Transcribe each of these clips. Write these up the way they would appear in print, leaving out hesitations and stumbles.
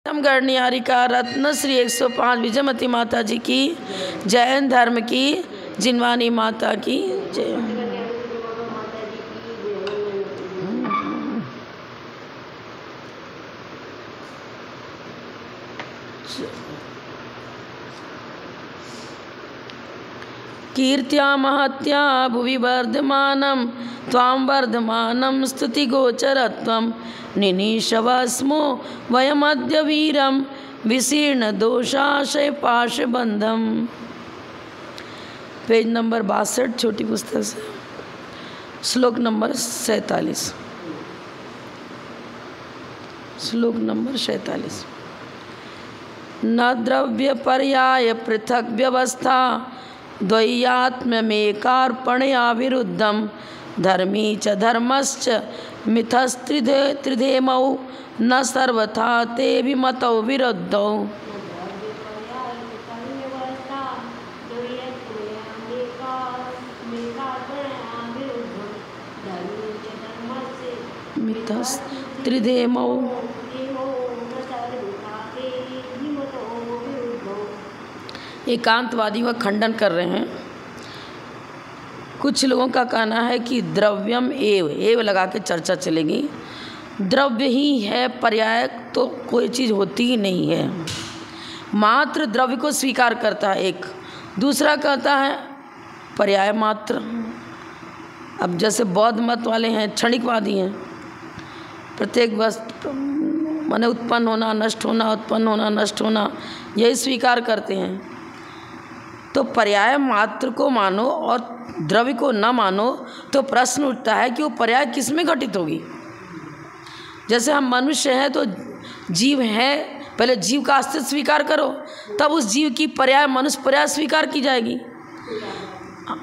गणनियारिका रत्न श्री 105 विजयमती माता जी की, जैन धर्म की, जिनवानी माता की जय। कीर्त्या महत्या भुवि वर्धमानं त्वां वर्धमानं स्तुतिगोचरत्वं निनीशवस्मो वयमद्य वीरं विशीर्ण दोषाशय पाशबंधम। पेज नंबर 62 छोटी पुस्तक से, श्लोक नंबर 47। श्लोक नंबर 47। न द्रव्य पर्याय पृथक व्यवस्था द्वय्यात्म्यमेकार्पणया विरुद्धं धर्मी च धर्मश्च मिथस्त्रिधेमौ न सर्वथा ते विमतौ विरुद्धौ। मिथस्त्रिधेमौ एकांतवादी वह खंडन कर रहे हैं। कुछ लोगों का कहना है कि द्रव्यम एव लगा के चर्चा चलेगी। द्रव्य ही है, पर्याय तो कोई चीज़ होती ही नहीं है। मात्र द्रव्य को स्वीकार करता है एक, दूसरा कहता है पर्याय मात्र। अब जैसे बौद्ध मत वाले हैं, क्षणिकवादी हैं, प्रत्येक वस्तु माने उत्पन्न होना नष्ट होना, उत्पन्न होना नष्ट होना, यही स्वीकार करते हैं। तो पर्याय मात्र को मानो और द्रव्य को न मानो तो प्रश्न उठता है कि वो पर्याय किस में घटित होगी। जैसे हम मनुष्य हैं तो जीव है, पहले जीव का अस्तित्व स्वीकार करो, तब उस जीव की पर्याय मनुष्य पर्याय स्वीकार की जाएगी।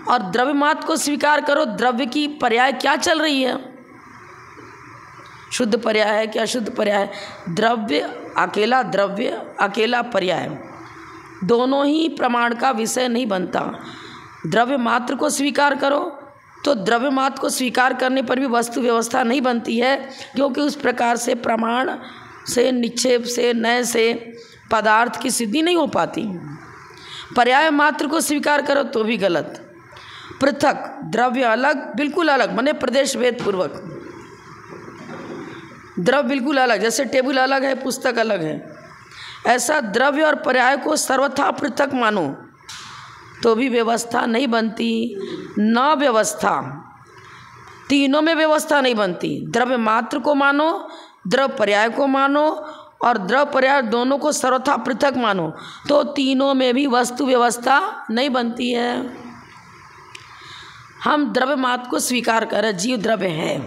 और द्रव्य मात्र को स्वीकार करो, द्रव्य की पर्याय क्या चल रही है, शुद्ध पर्याय है क्या अशुद्ध पर्याय है। द्रव्य अकेला पर्याय दोनों ही प्रमाण का विषय नहीं बनता। द्रव्य मात्र को स्वीकार करो तो द्रव्य मात्र को स्वीकार करने पर भी वस्तु व्यवस्था नहीं बनती है, क्योंकि उस प्रकार से प्रमाण से, निक्षेप से, नय से पदार्थ की सिद्धि नहीं हो पाती। पर्याय मात्र को स्वीकार करो तो भी गलत। पृथक द्रव्य अलग, बिल्कुल अलग, माने प्रदेश भेद पूर्वक द्रव्य बिल्कुल अलग। जैसे टेबल अलग है, पुस्तक अलग है, ऐसा द्रव्य और पर्याय को सर्वथा पृथक मानो तो भी व्यवस्था नहीं बनती। न व्यवस्था, तीनों में व्यवस्था नहीं बनती। द्रव्य मात्र को मानो, द्रव्य पर्याय को मानो और द्रव्य पर्याय दोनों को सर्वथा पृथक मानो तो तीनों में भी वस्तु व्यवस्था नहीं बनती है। हम द्रव्य मात्र को स्वीकार करें, जीव द्रव्य है,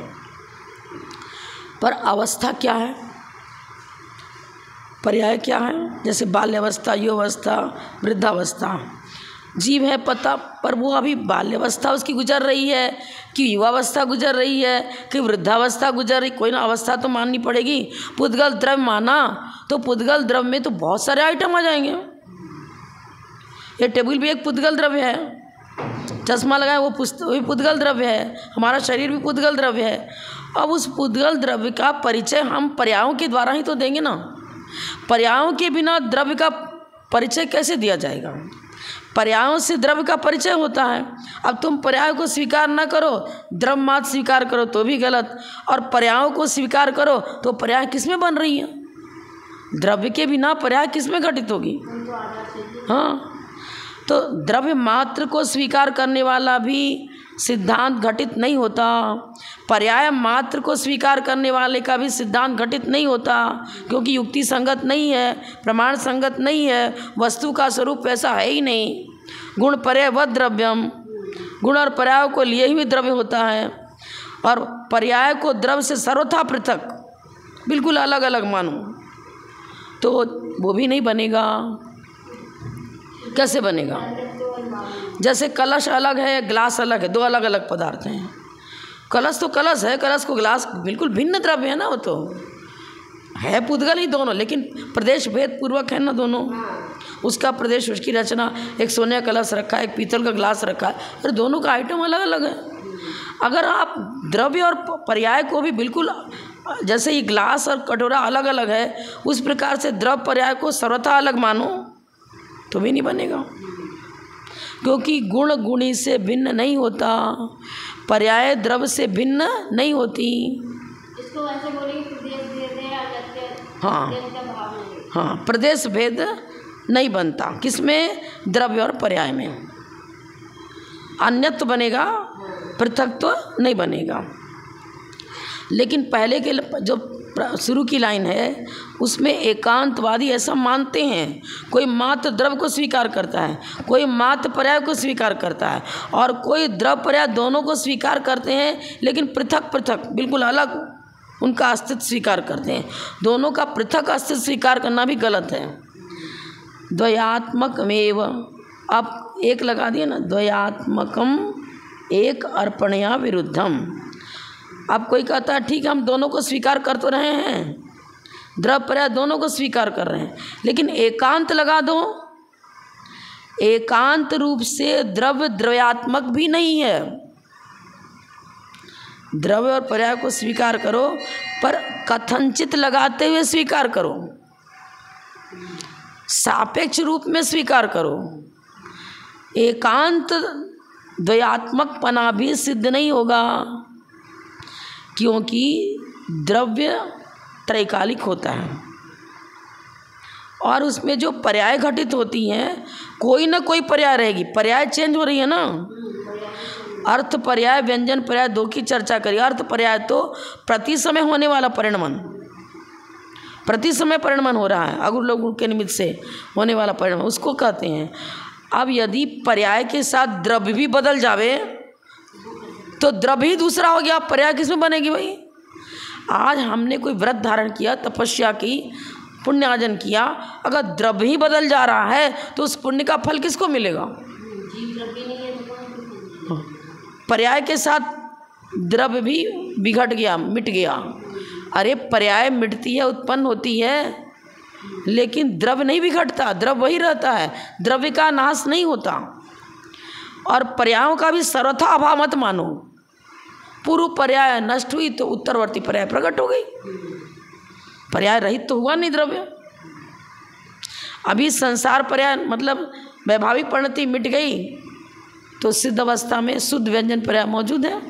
पर अवस्था क्या है, पर्याय क्या है। जैसे बाल्यावस्था, युवावस्था, वृद्धावस्था, जीव है पता, पर वो अभी बाल्यावस्था उसकी गुजर रही है कि युवावस्था गुजर रही है कि वृद्धावस्था गुजर रही, कोई ना अवस्था तो माननी पड़ेगी। पुद्गल द्रव्य माना तो पुद्गल द्रव्य में तो बहुत सारे आइटम आ जाएंगे। ये टेबल भी एक पुद्गल द्रव्य है, चश्मा लगाए वो भी पुद्गल द्रव्य है, हमारा शरीर भी पुद्गल द्रव्य है। अब उस पुद्गल द्रव्य का परिचय हम पर्यायों के द्वारा ही तो देंगे ना। पर्यायों के बिना द्रव्य का परिचय कैसे दिया जाएगा। पर्यायों से द्रव्य का परिचय होता है। अब तुम पर्यायों को स्वीकार न करो, द्रव्य मात्र स्वीकार करो तो भी गलत, और पर्यायों को स्वीकार करो तो पर्याय किस में बन रही है। द्रव्य के बिना पर्याय किस में घटित होगी। हाँ, तो द्रव्य मात्र को स्वीकार करने वाला भी सिद्धांत घटित नहीं होता, पर्याय मात्र को स्वीकार करने वाले का भी सिद्धांत घटित नहीं होता, क्योंकि युक्ति संगत नहीं है, प्रमाण संगत नहीं है, वस्तु का स्वरूप वैसा है ही नहीं। गुण पर्याय व द्रव्यम, गुण और पर्याय को लिए ही द्रव्य होता है, और पर्याय को द्रव्य से सर्वथा पृथक बिल्कुल अलग अलग मानो तो वो भी नहीं बनेगा। कैसे बनेगा। जैसे कलश अलग है, ग्लास अलग है, दो अलग अलग पदार्थ हैं। कलश तो कलश है, कलश को ग्लास बिल्कुल भिन्न द्रव्य है ना, वो तो है पुद्गल ही दोनों, लेकिन प्रदेश भेद पूर्वक है ना दोनों। उसका प्रदेश, उसकी रचना, एक सोने का कलश रखा है, एक पीतल का ग्लास रखा है, और दोनों का आइटम अलग अलग है। अगर आप द्रव्य और पर्याय को भी बिल्कुल जैसे ये ग्लास और कटोरा अलग अलग है, उस प्रकार से द्रव्य पर्याय को सर्वथा अलग मानो तो भी नहीं बनेगा, क्योंकि गुण गुणी से भिन्न नहीं होता, पर्याय द्रव्य से भिन्न नहीं होती। इसको ऐसे बोलेंगे प्रदेश भेद है या हाँ, प्रदेश भेद नहीं बनता, किसमें? द्रव्य और पर्याय में। अन्यत्व बनेगा, पृथकत्व नहीं बनेगा। लेकिन पहले के जो शुरू की लाइन है उसमें एकांतवादी ऐसा मानते हैं, कोई मात्र द्रव्य को स्वीकार करता है, कोई मात्र पर्याय को स्वीकार करता है, और कोई द्रव्य पर्याय दोनों को स्वीकार करते हैं, लेकिन पृथक पृथक बिल्कुल अलग उनका अस्तित्व स्वीकार करते हैं। दोनों का पृथक अस्तित्व स्वीकार करना भी गलत है। द्वयात्मकमेव, आप एक लगा दिए ना, द्वयात्मकम एक अर्पणया विरुद्धम। अब कोई कहता है ठीक है हम दोनों को स्वीकार कर तो रहे हैं, द्रव्य पर्याय दोनों को स्वीकार कर रहे हैं, लेकिन एकांत लगा दो। एकांत रूप से द्रव्य द्वयात्मक भी नहीं है। द्रव्य और पर्याय को स्वीकार करो, पर कथनचित लगाते हुए स्वीकार करो, सापेक्ष रूप में स्वीकार करो। एकांत द्वयात्मकपना भी सिद्ध नहीं होगा, क्योंकि द्रव्य त्रैकालिक होता है और उसमें जो पर्याय घटित होती हैं, कोई ना कोई पर्याय रहेगी। पर्याय चेंज हो रही है ना, अर्थ पर्याय व्यंजन पर्याय दो की चर्चा करिए। अर्थ पर्याय तो प्रति समय होने वाला परिणमन, प्रति समय परिणमन हो रहा है, अगुण लघु के निमित्त से होने वाला परिणमन, उसको कहते हैं। अब यदि पर्याय के साथ द्रव्य भी बदल जावे तो द्रव्य ही दूसरा हो गया, पर्याय किसमें बनेगी भाई? आज हमने कोई व्रत धारण किया, तपस्या की, पुण्यार्जन किया, अगर द्रव्य ही बदल जा रहा है तो उस पुण्य का फल किसको मिलेगा? पर्याय के साथ द्रव्य भी बिघट गया, मिट गया। अरे पर्याय मिटती है, उत्पन्न होती है, लेकिन द्रव्य नहीं बिघटता, द्रव्य वही रहता है, द्रव्य का नाश नहीं होता। और पर्यायों का भी सर्वथा अभाव मत मानो। पूर्व पर्याय नष्ट हुई तो उत्तरवर्ती पर्याय प्रकट हो गई, पर्याय रहित तो हुआ नहीं द्रव्य। अभी संसार पर्याय मतलब वैभाविक परिणति मिट गई तो सिद्ध अवस्था में शुद्ध व्यंजन पर्याय मौजूद है।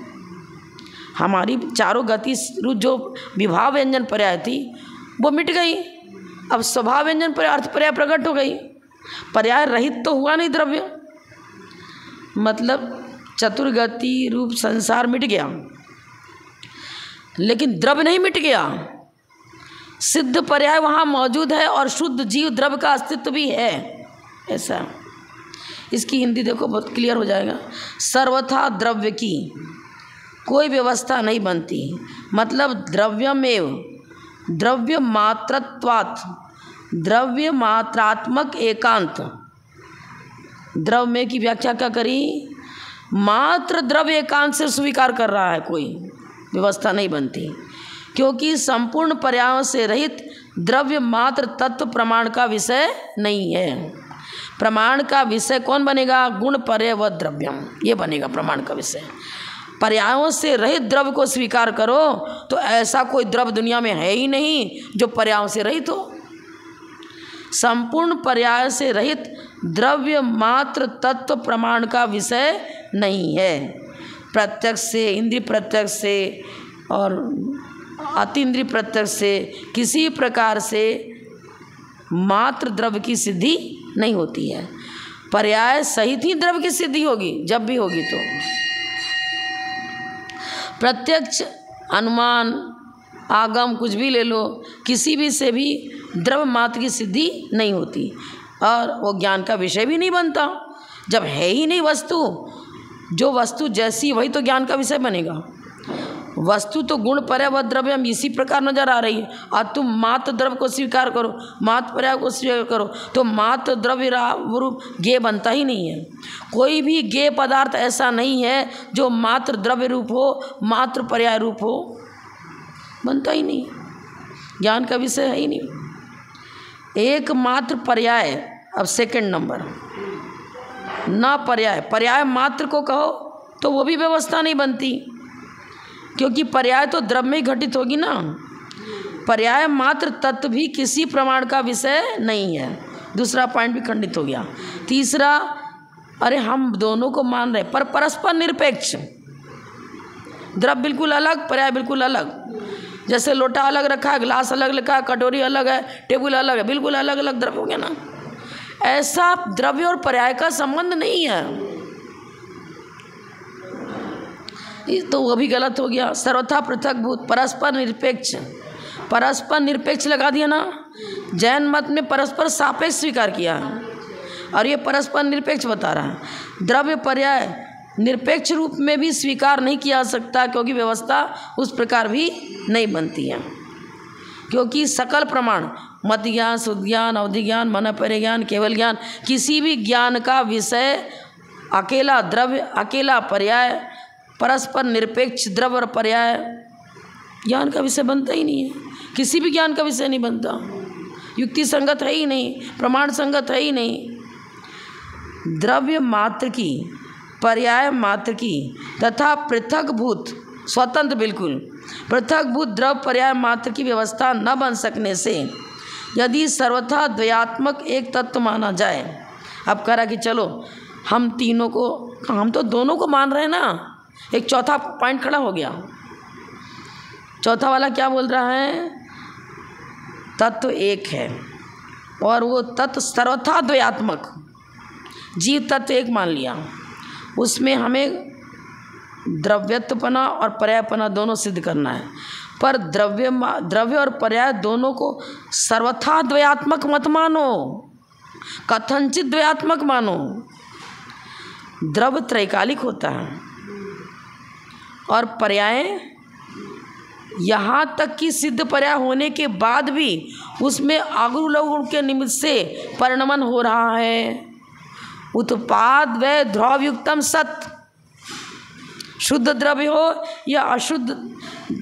हमारी चारों गति जो विभाव व्यंजन पर्याय थी वो मिट गई, अब स्वभाव व्यंजन पर्याय अर्थ पर्याय प्रकट हो गई, पर्याय रहित तो हुआ नहीं द्रव्य। मतलब चतुर्गति रूप संसार मिट गया, लेकिन द्रव्य नहीं मिट गया। सिद्ध पर्याय वहाँ मौजूद है और शुद्ध जीव द्रव्य का अस्तित्व भी है। ऐसा इसकी हिंदी देखो, बहुत क्लियर हो जाएगा। सर्वथा द्रव्य की कोई व्यवस्था नहीं बनती, मतलब द्रव्यमेव, द्रव्य मात्रत्वात्, द्रव्य मात्रात्मक एकांत। द्रव्य में की व्याख्या क्या करी? मात्र द्रव्य एकांत से स्वीकार कर रहा है, कोई व्यवस्था नहीं बनती, क्योंकि संपूर्ण पर्यायों से रहित द्रव्य मात्र तत्व प्रमाण का विषय नहीं है। प्रमाण का विषय कौन बनेगा? गुण पर्याय व द्रव्यम, ये बनेगा प्रमाण का विषय। पर्यायों से रहित द्रव्य को स्वीकार करो तो ऐसा कोई द्रव्य दुनिया में है ही नहीं जो पर्यायों से रहित हो। संपूर्ण पर्याय से रहित द्रव्य मात्र तत्व प्रमाण का विषय नहीं है। प्रत्यक्ष से, इंद्रिय प्रत्यक्ष से और अतीन्द्रिय प्रत्यक्ष से किसी प्रकार से मात्र द्रव्य की सिद्धि नहीं होती है। पर्याय सहित ही द्रव्य की सिद्धि होगी, जब भी होगी तो। प्रत्यक्ष, अनुमान, आगम कुछ भी ले लो, किसी भी से भी द्रव्य मात्र की सिद्धि नहीं होती और वो ज्ञान का विषय भी नहीं बनता। जब है ही नहीं वस्तु, जो वस्तु जैसी वही तो ज्ञान का विषय बनेगा। वस्तु तो गुण पर्याय व द्रव्य हम इसी प्रकार नजर आ रही है, और तुम मात्र द्रव्य को स्वीकार करो, मात्र पर्याय को स्वीकार करो, तो मात्र द्रव्य रूप ज्ञेय बनता ही नहीं है। कोई भी ज्ञेय पदार्थ ऐसा नहीं है जो मात्र द्रव्य रूप हो, मात्र पर्याय रूप हो, बनता ही नहीं, ज्ञान का विषय है ही नहीं। एकमात्र पर्याय, अब सेकंड नंबर, ना पर्याय, पर्याय मात्र को कहो तो वो भी व्यवस्था नहीं बनती। क्योंकि पर्याय तो द्रव्य में ही घटित होगी ना। पर्याय मात्र तत्व भी किसी प्रमाण का विषय नहीं है। दूसरा पॉइंट भी खंडित हो गया। तीसरा, अरे हम दोनों को मान रहे पर परस्पर निरपेक्ष, द्रव्य बिल्कुल अलग, पर्याय बिल्कुल अलग। जैसे लोटा अलग रखा है, गिलास अलग रखा है, कटोरी अलग है, टेबल अलग है, बिल्कुल अलग अलग द्रव्य हो गया ना। ऐसा द्रव्य और पर्याय का संबंध नहीं है, तो वो भी गलत हो गया। सर्वथा पृथक भूत, परस्पर निरपेक्ष, परस्पर निरपेक्ष लगा दिया ना। जैन मत में परस्पर सापेक्ष स्वीकार किया है और ये परस्पर निरपेक्ष बता रहा है। द्रव्य पर्याय निरपेक्ष रूप में भी स्वीकार नहीं किया जा सकता, क्योंकि व्यवस्था उस प्रकार भी नहीं बनती है। क्योंकि सकल प्रमाण, मत ज्ञान, शुद्ध ज्ञान, अवधि ज्ञान, मन परिज्ञान, केवल ज्ञान, किसी भी ज्ञान का विषय अकेला द्रव्य, अकेला पर्याय, परस्पर निरपेक्ष द्रव्य और पर्याय ज्ञान का विषय बनता ही नहीं है। किसी भी ज्ञान का विषय नहीं बनता, युक्ति संगत है ही नहीं, प्रमाण संगत है ही नहीं। द्रव्य मात्र की, पर्याय मात्र की तथा पृथक भूत, स्वतंत्र बिल्कुल पृथक भूत द्रव्य पर्याय मात्र की व्यवस्था न बन सकने से यदि सर्वथा द्वयात्मक एक तत्व माना जाए। अब कह रहा कि चलो हम तीनों को, हम तो दोनों को मान रहे हैं ना। एक चौथा पॉइंट खड़ा हो गया। चौथा वाला क्या बोल रहा है? तत्व एक है और वो तत्व सर्वथा द्वयात्मक, जीव तत्व एक मान लिया, उसमें हमें द्रव्यत्वपना और पर्यायपना दोनों सिद्ध करना है। पर द्रव्य और पर्याय दोनों को सर्वथा द्वयात्मक मत मानो, कथनचित द्वयात्मक मानो। द्रव्य त्रैकालिक होता है और पर्याय यहाँ तक कि सिद्ध पर्याय होने के बाद भी उसमें आगु लघु के निमित्त से परिणमन हो रहा है। उत्पाद व ध्रुवयुक्तम सत, शुद्ध द्रव्य हो या अशुद्ध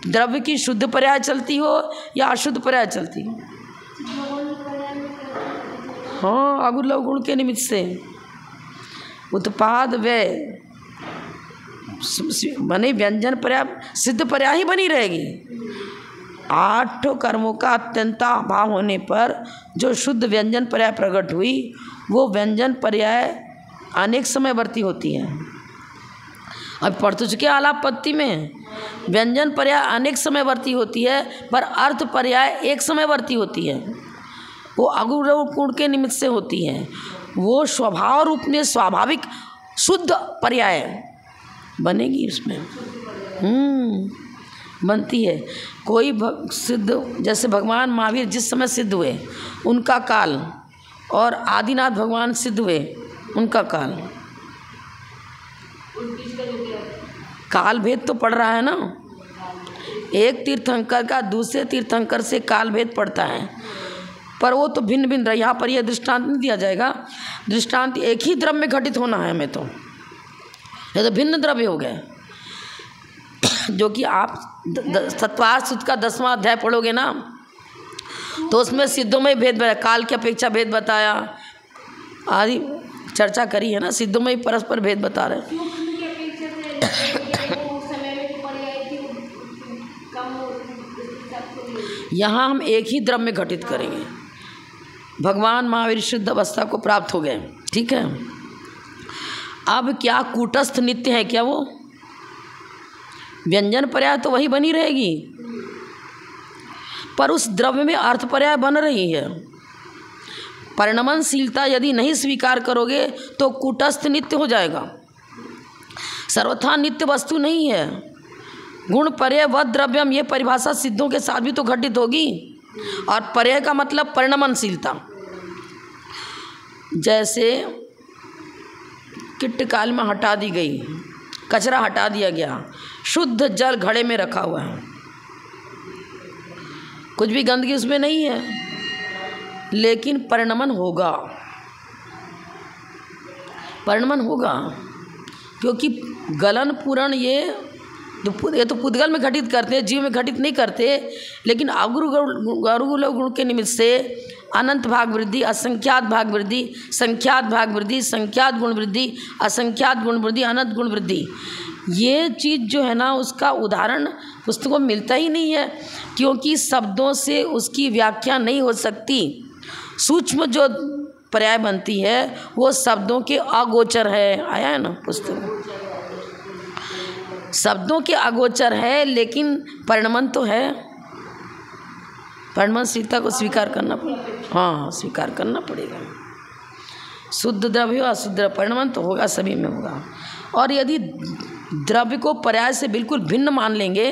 द्रव्य की शुद्ध पर्याय चलती हो या अशुद्ध पर्याय चलती हो, हाँ आगु लघु के निमित्त से उत्पाद व बने व्यंजन पर्याय, सिद्ध पर्याय ही बनी रहेगी। 8 कर्मों का अत्यंत अभाव होने पर जो शुद्ध व्यंजन पर्याय प्रकट हुई, वो व्यंजन पर्याय अनेक समयवर्ती होती है। अब पढ़ तो चुके आलापत्ति में, व्यंजन पर्याय अनेक समयवर्ती होती है पर अर्थ पर्याय एक समयवर्ती होती है। वो आगु गुण के निमित्त से होती है, वो स्वभाव रूप में स्वाभाविक शुद्ध पर्याय बनेगी उसमें, बनती है। कोई सिद्ध, जैसे भगवान महावीर जिस समय सिद्ध हुए उनका काल और आदिनाथ भगवान सिद्ध हुए उनका काल, काल भेद तो पड़ रहा है ना। एक तीर्थंकर का दूसरे तीर्थंकर से काल भेद पड़ता है, पर वो तो भिन्न भिन्न रहे। यहाँ पर यह दृष्टांत नहीं दिया जाएगा। दृष्टांत एक ही द्रव्य में घटित होना है हमें, तो ये तो भिन्न द्रव्य हो गए। जो कि आप सत्वार सूत्र का 10वां अध्याय पढ़ोगे ना, तो उसमें सिद्धों में भेद बताया, काल की अपेक्षा भेद बताया, आदि चर्चा करी है ना। सिद्धों में ही परस्पर भेद बता रहे हैं। यहाँ हम एक ही द्रव्य में घटित करेंगे। भगवान महावीर शुद्ध अवस्था को प्राप्त हो गए, ठीक है। अब क्या कूटस्थ नित्य है क्या? वो व्यंजन पर्याय तो वही बनी रहेगी, पर उस द्रव्य में अर्थ पर्याय बन रही है। परिणमनशीलता यदि नहीं स्वीकार करोगे तो कूटस्थ नित्य हो जाएगा। सर्वथा नित्य वस्तु नहीं है। गुण पर्याय व द्रव्यम, ये परिभाषा सिद्धों के साथ भी तो घटित होगी। और पर्याय का मतलब परिणमनशीलता। जैसे किट्ट काल में हटा दी गई, कचरा हटा दिया गया, शुद्ध जल घड़े में रखा हुआ है, कुछ भी गंदगी उसमें नहीं है, लेकिन परिणमन होगा, परिणमन होगा। क्योंकि गलन पूरण ये तो पुद्गल में घटित करते हैं, जीव में घटित नहीं करते। लेकिन अगुरु गुण के निमित्त से अनंत भाग वृद्धि, असंख्यात भाग वृद्धि, संख्यात भाग वृद्धि, संख्यात गुण वृद्धि, असंख्यात गुण वृद्धि, अनंत गुण वृद्धि, ये चीज़ जो है ना, उसका उदाहरण पुस्तकों में मिलता ही नहीं है, क्योंकि शब्दों से उसकी व्याख्या नहीं हो सकती। सूक्ष्म जो पर्याय बनती है वो शब्दों के अगोचर है। आया है ना पुस्तक, शब्दों के अगोचर है, लेकिन परिणमन तो है। परिणमनशीलता को स्वीकार करना पड़ेगा। हाँ, स्वीकार करना पड़ेगा। शुद्ध द्रव्य अशुद्ध परिणमन तो होगा, सभी में होगा। और यदि द्रव्य को पर्याय से बिल्कुल भिन्न मान लेंगे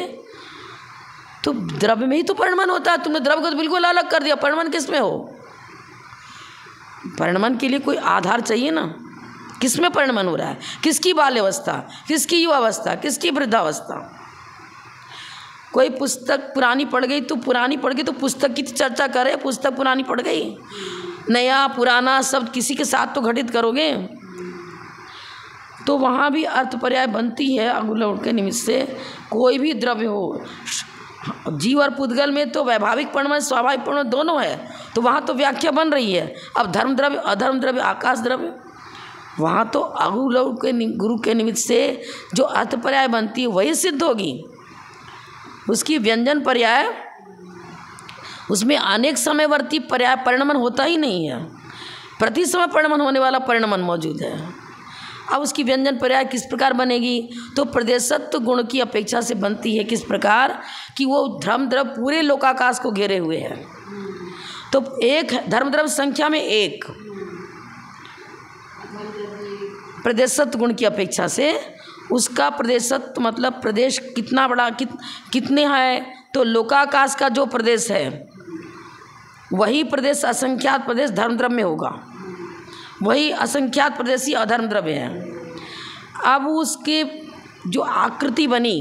तो द्रव्य में ही तो परिणमन होता है। तुमने द्रव्य को तो बिल्कुल अलग कर दिया, परिणमन किस में हो? परिणमन के लिए कोई आधार चाहिए ना। किस में परिणमन हो रहा है? किसकी बाल्यावस्था, किसकी युवावस्था, किसकी वृद्धावस्था? कोई पुस्तक पुरानी पड़ गई तो पुस्तक की चर्चा करे। पुस्तक पुरानी पड़ गई, नया पुराना शब्द किसी के साथ तो घटित करोगे, तो वहाँ भी अर्थ पर्याय बनती है अगुलौट के निमित्त से। कोई भी द्रव्य हो, जीव और पुद्गल में तो वैभाविक परिणमन स्वाभाविक परिणमन दोनों है, तो वहाँ तो व्याख्या बन रही है। अब धर्म द्रव्य, अधर्म द्रव्य, आकाश द्रव्य, वहाँ तो अगुलौट के गुरु के निमित्त से जो अर्थ पर्याय बनती है वही सिद्ध होगी। उसकी व्यंजन पर्याय, उसमें अनेक समयवर्ती पर्याय परिणमन होता ही नहीं है। प्रति समय परिणमन होने वाला परिणमन मौजूद है। अब उसकी व्यंजन पर्याय किस प्रकार बनेगी? तो प्रदेशत्व गुण की अपेक्षा से बनती है। किस प्रकार कि वो धर्म द्रव्य पूरे लोकाकाश को घेरे हुए है। तो एक धर्म द्रव्य संख्या में एक, प्रदेशत्व गुण की अपेक्षा से उसका प्रदेशत्व मतलब प्रदेश कितना बड़ा, कितने है? तो लोकाकाश का जो प्रदेश है वही प्रदेश असंख्यात प्रदेश धर्म द्रव्य में होगा, वही असंख्यात प्रदेशी अधर्म द्रव्य है। अब उसके जो आकृति बनी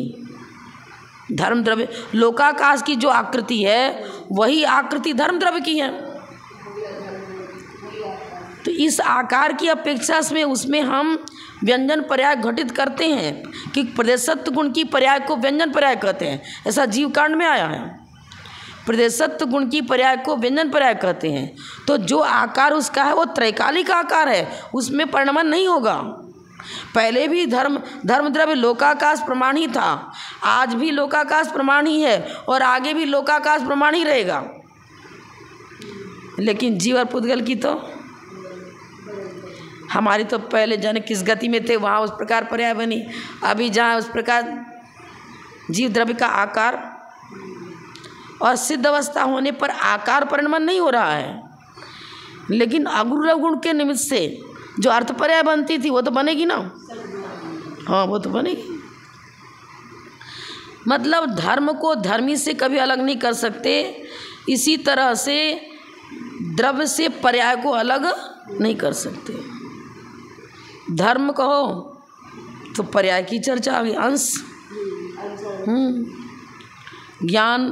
धर्म द्रव्य, लोकाकाश की जो आकृति है वही आकृति धर्म द्रव्य की है। तो इस आकार की अपेक्षा में उसमें हम व्यंजन पर्याय घटित करते हैं कि प्रदेशत्व गुण की पर्याय को व्यंजन पर्याय कहते हैं। ऐसा जीव कांड में आया है, प्रदेशत्व गुण की पर्याय को व्यंजन पर्याय कहते हैं। तो जो आकार उसका है वो त्रैकालिक आकार है, उसमें परिणमन नहीं होगा। पहले भी धर्म द्रव्य लोकाकाश प्रमाण ही था, आज भी लोकाकाश प्रमाण ही है और आगे भी लोकाकाश प्रमाण ही रहेगा। लेकिन जीव और पुद्गल की तो हमारी तो पहले जाने किस गति में थे, वहाँ उस प्रकार पर्याय बनी। अभी जहाँ उस प्रकार जीव द्रव्य का आकार और सिद्ध अवस्था होने पर आकार परिणमन नहीं हो रहा है, लेकिन अगुरव गुण के निमित्त से जो अर्थ पर्याय बनती थी वो तो बनेगी ना। हाँ, वो तो बनेगी। मतलब धर्म को धर्मी से कभी अलग नहीं कर सकते, इसी तरह से द्रव्य से पर्याय को अलग नहीं कर सकते। धर्म कहो तो पर्याय की चर्चा आ गई, अंश, ज्ञान,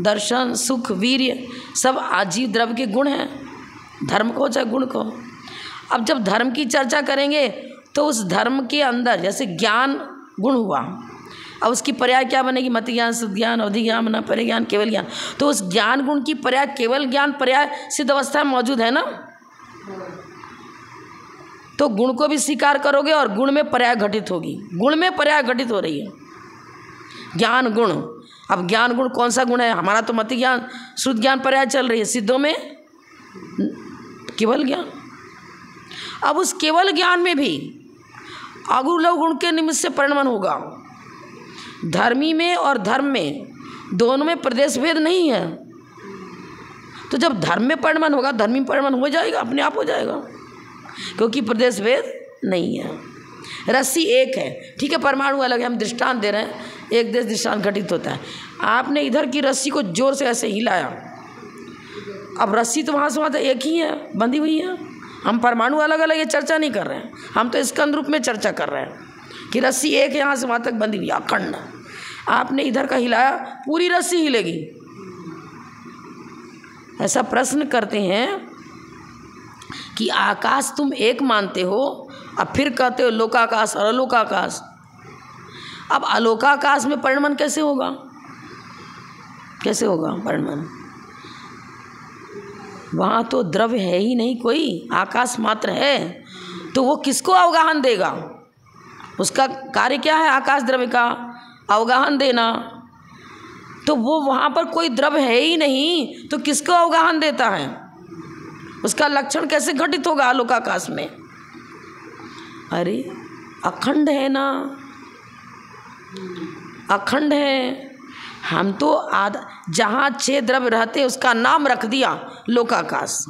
दर्शन, सुख, वीर्य सब आजीव द्रव्य के गुण हैं। धर्म कहो चाहे गुण कहो। अब जब धर्म की चर्चा करेंगे तो उस धर्म के अंदर जैसे ज्ञान गुण हुआ, अब उसकी पर्याय क्या बनेगी? मति ज्ञान, शुद्ध ज्ञान, अवधि ज्ञान, परिज्ञान, केवल ज्ञान। तो उस ज्ञान गुण की पर्याय केवल ज्ञान पर्याय सिद्ध अवस्था में मौजूद है ना। तो गुण को भी स्वीकार करोगे और गुण में पर्याय घटित होगी, गुण में पर्याय घटित हो रही है, ज्ञान गुण। अब ज्ञान गुण कौन सा गुण है? हमारा तो मति ज्ञान, शुद्ध ज्ञान पर्याय चल रही है, सिद्धों में केवल ज्ञान। अब उस केवल ज्ञान में भी अगुलव गुण के निमित्त से परिणमन होगा। धर्मी में और धर्म में दोनों में प्रदेश भेद नहीं है। तो जब धर्म में परिणमन होगा, धर्मी परिणमन हो जाएगा, अपने आप हो जाएगा, क्योंकि प्रदेश भेद नहीं है। रस्सी एक है, ठीक है, परमाणु अलग है, हम दृष्टांत दे रहे हैं, एक देश दृष्टांत घटित होता है। आपने इधर की रस्सी को जोर से ऐसे हिलाया, अब रस्सी तो वहाँ से वहाँ तक एक ही है, बंधी हुई है। हम परमाणु अलग अलग ये चर्चा नहीं कर रहे हैं, हम तो स्कंद रूप में चर्चा कर रहे हैं कि रस्सी एक है, यहाँ से वहाँ तक बंधी हुई अखंड। आपने इधर का हिलाया, पूरी रस्सी हिलेगी। ऐसा प्रश्न करते हैं कि आकाश तुम एक मानते हो, अब फिर कहते हो लोकाकाश और अलोकाकाश। अब अलोकाकाश में परिणमन कैसे होगा? कैसे होगा परिणमन? वहाँ तो द्रव्य है ही नहीं कोई, आकाश मात्र है, तो वो किसको अवगाहन देगा? उसका कार्य क्या है? आकाश द्रव्य का अवगाहन देना। तो वो वहाँ पर कोई द्रव्य है ही नहीं, तो किसको अवगाहन देता है? उसका लक्षण कैसे घटित होगा आलोक आकाश में? अरे अखंड है ना, अखंड है। हम तो जहाँ 6 द्रव्य रहते उसका नाम रख दिया लोकाकाश।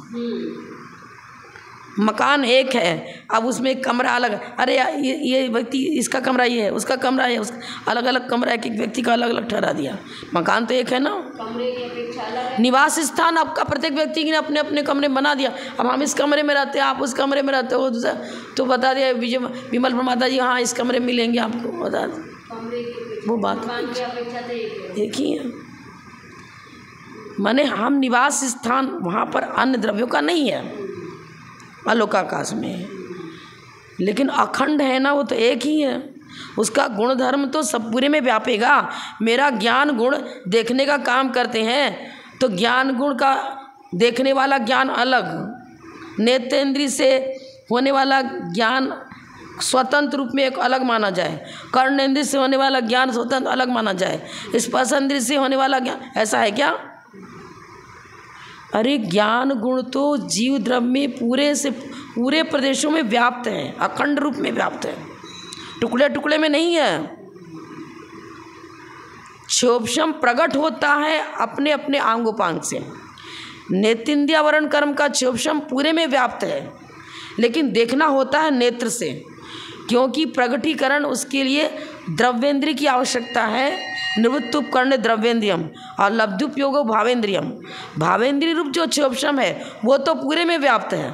मकान एक है, अब उसमें एक कमरा अलग। अरे ये व्यक्ति इसका कमरा ये है, उसका कमरा है, उसका अलग अलग कमरा है, एक व्यक्ति का अलग अलग ठहरा दिया। मकान तो एक है ना, कमरे की अपेक्षा अलग। निवास स्थान आपका प्रत्येक व्यक्ति ने अपने अपने कमरे बना दिया। अब हम इस कमरे में रहते हैं, आप उस कमरे में रहते हो, तो बता दिया विमल प्रमाता जी हाँ इस कमरे में मिलेंगे आपको, बता दें। वो बात एक ही है। माने हम निवास स्थान वहाँ पर अन्य द्रव्यों का नहीं है आलोकाकाश में, लेकिन अखंड है ना, वो तो एक ही है। उसका गुण धर्म तो सब पूरे में व्यापेगा। मेरा ज्ञान गुण देखने का काम करते हैं, तो ज्ञान गुण का देखने वाला ज्ञान अलग, नेत्रेंद्रिय से होने वाला ज्ञान स्वतंत्र रूप में एक अलग माना जाए, कर्णेंद्रिय से होने वाला ज्ञान स्वतंत्र अलग माना जाए, स्पर्शेंद्रिय से होने वाला ज्ञान, ऐसा है क्या? अरे ज्ञान गुण तो जीव द्रव्य में पूरे प्रदेशों में व्याप्त है, अखंड रूप में व्याप्त है, टुकड़े टुकड़े में नहीं है। क्षोभशम प्रकट होता है अपने अपने आंगोपांग से। नेत्रेंद्रियावरण कर्म का क्षोभशम पूरे में व्याप्त है, लेकिन देखना होता है नेत्र से, क्योंकि प्रगटीकरण उसके लिए द्रव्येंद्रिय की आवश्यकता है। निवृत्त उपकरण द्रव्येंद्रियम और लब्धुपयोग भावेंद्रियम। भावेंद्रिय रूप जो क्षोभशम है वो तो पूरे में व्याप्त है,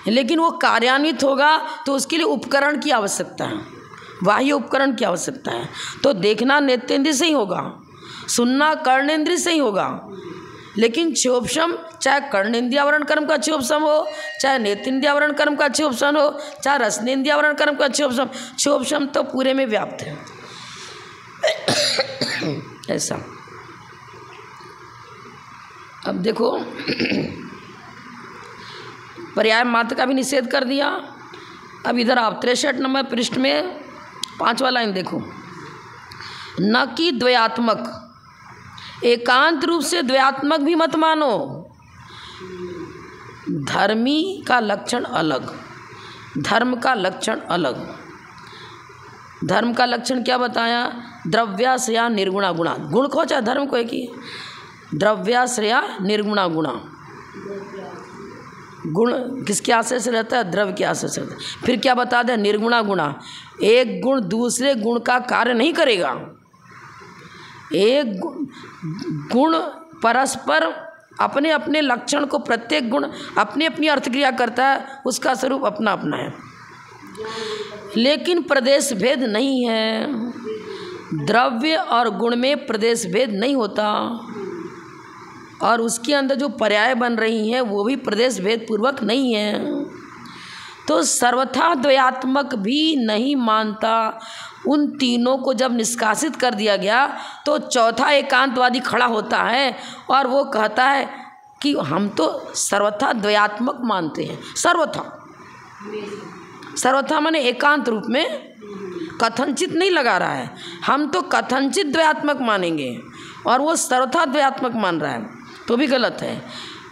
लेकिन वो कार्यान्वित होगा तो उसके लिए उपकरण की आवश्यकता है, बाह्य उपकरण की आवश्यकता है। तो देखना नेत्रेंद्रिय से ही होगा, सुनना कर्णेंद्रिय से ही होगा, लेकिन क्षोभशम चाहे कर्णेंद्रियावरण कर्म का क्षोभशम हो, चाहे नेत्रेंद्रियावरण कर्म का क्षोभशम हो, चाहे रसनेंद्रियावरण कर्म का क्षोभशम तो पूरे में व्याप्त है। ऐसा। अब देखो पर्याय मात्र का भी निषेध कर दिया। अब इधर आप 63 नंबर पृष्ठ में 5वां लाइन देखो। न कि द्वयात्मक, एकांत रूप से द्वयात्मक भी मत मानो। धर्मी का लक्षण अलग, धर्म का लक्षण अलग। धर्म का लक्षण क्या बताया? द्रव्याश्रया निर्गुणा गुणा। गुण को चाहे धर्म को एक ही, द्रव्याश्रया निर्गुणा गुणा। गुण किसके आश्रय से रहता है? द्रव्य के आश्रय से रहता है। फिर क्या बता दे? निर्गुणा गुणा। एक गुण दूसरे गुण का कार्य नहीं करेगा। एक गुण परस्पर अपने अपने लक्षण को, प्रत्येक गुण अपनी अपनी अर्थक्रिया करता है, उसका स्वरूप अपना अपना है, लेकिन प्रदेश भेद नहीं है। द्रव्य और गुण में प्रदेश भेद नहीं होता, और उसके अंदर जो पर्याय बन रही हैं वो भी प्रदेश भेद पूर्वक नहीं है। तो सर्वथा द्वयात्मक भी नहीं मानता। उन तीनों को जब निष्कासित कर दिया गया तो चौथा एकांतवादी खड़ा होता है और वो कहता है कि हम तो सर्वथा द्वयात्मक मानते हैं। सर्वथा माने एकांत रूप में, कथनचित नहीं लगा रहा है। हम तो कथनचित द्वयात्मक मानेंगे और वो सर्वथा द्वयात्मक मान रहा है, तो भी गलत है।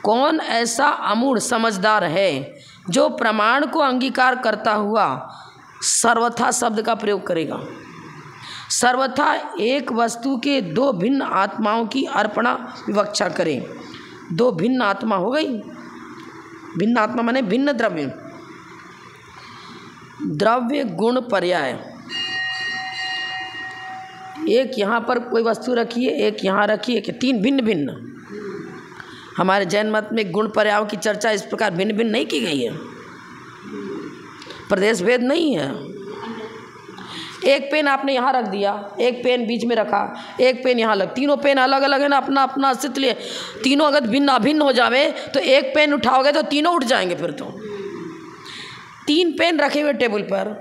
कौन ऐसा अमूढ़ समझदार है जो प्रमाण को अंगीकार करता हुआ सर्वथा शब्द का प्रयोग करेगा? सर्वथा एक वस्तु के दो भिन्न आत्माओं की अर्पणा विवक्षा करे। दो भिन्न आत्मा हो गई। भिन्न आत्मा माने भिन्न द्रव्य, द्रव्य गुण पर्याय। एक यहाँ पर कोई वस्तु रखी है, एक यहाँ रखी है, कि तीन भिन्न भिन्न। हमारे जैन मत में गुण पर्यायों की चर्चा इस प्रकार भिन्न भिन्न नहीं की गई है, प्रदेश भेद नहीं है। एक पेन आपने यहाँ रख दिया, एक पेन बीच में रखा, एक पेन यहाँ लग, तीनों पेन अलग अलग है ना, अपना अपना अस्तित्व लिए। तीनों अगर भिन्न अभिन्न हो जावे तो एक पेन उठाओगे तो तीनों उठ जाएंगे। फिर तो तीन पेन रखे हुए टेबल पर,